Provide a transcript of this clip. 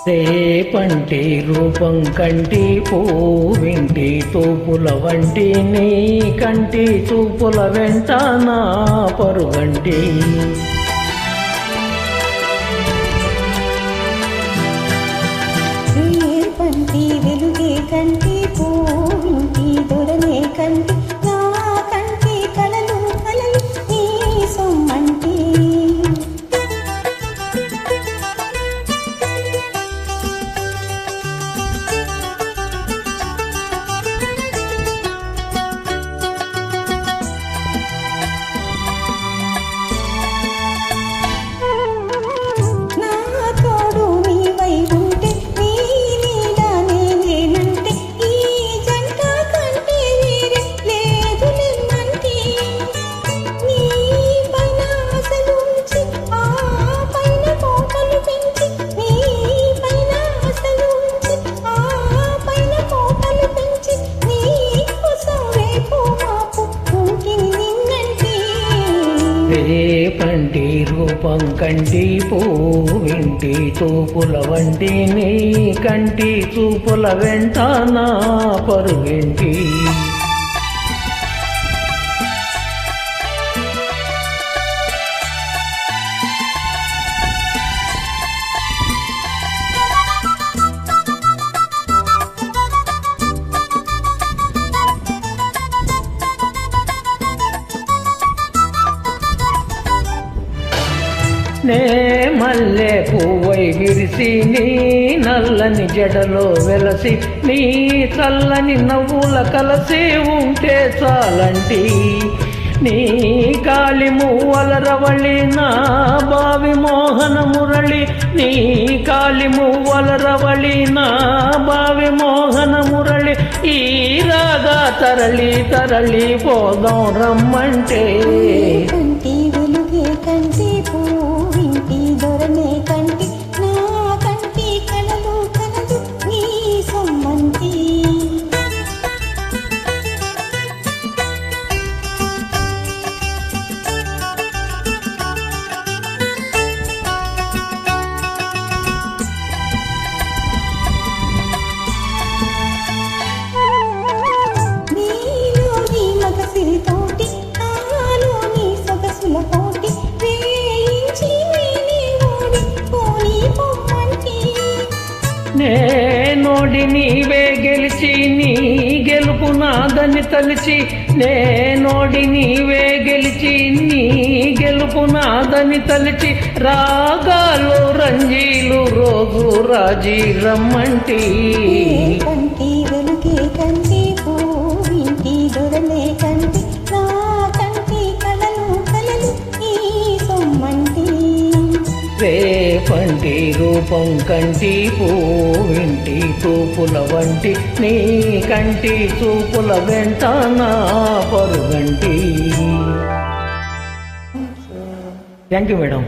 రేపంటి రూపం కంటి పూవింటి తూపుల వంటి నీ కంటి చూపుల వెంట నా పరుగంటి రేపంటి వెలుగే కంటి పూవింటి దొరనే కంటి నా కంటి కలలు కలలు నీ సొమ్మంటి రేపంటి రూపం కంటి పూవింటి తూపుల వంటి నీ కంటి చూపుల వెంట నా పరుగంటి నే మల్లె పువ్వై విరిసి నీ నల్లని జడలో వెలసి నీ చల్లని నవ్వుల కలసి ఉంటే చాలంటి నీ కాలి మువ్వల రవళి నా బావి మోహన మురళి నీ కాలి మువ్వల రవళి నా బావి మోహన మురళి ఈ రాగా తరలి తరలి పోదాం రమ్మంటే కంటి వెలుగే కంటి పూవింటి దొరనే కంటి నా కంటి కలలు కలలు నీ సొమ్మంటి నీలోని మగసిరితోటి నాలో నీ సొగసుల పోటి వేయించి నీవోడి పోని పొమ్మంటి నేనోడి నీవే గెలిచి నీ గెలుపు నాదని తలిచి నేనోడి నీవే గెలిచి నీ గెలుపు నాదని తలిచి రాగాలు రంజీలు రోజు రాజీ రమ్మంటి కంటి వెలుగే కంటి పూవింటి దొరనే కంటి నా కంటి కలలు కలలు ఈ సొమ్మంటి రేపంటి రూపం కంటి పూవింటి తూపుల వంటి నీ కంటి చూపుల వెంట నా పరుగంటి థ్యాంక్ యూ మేడం.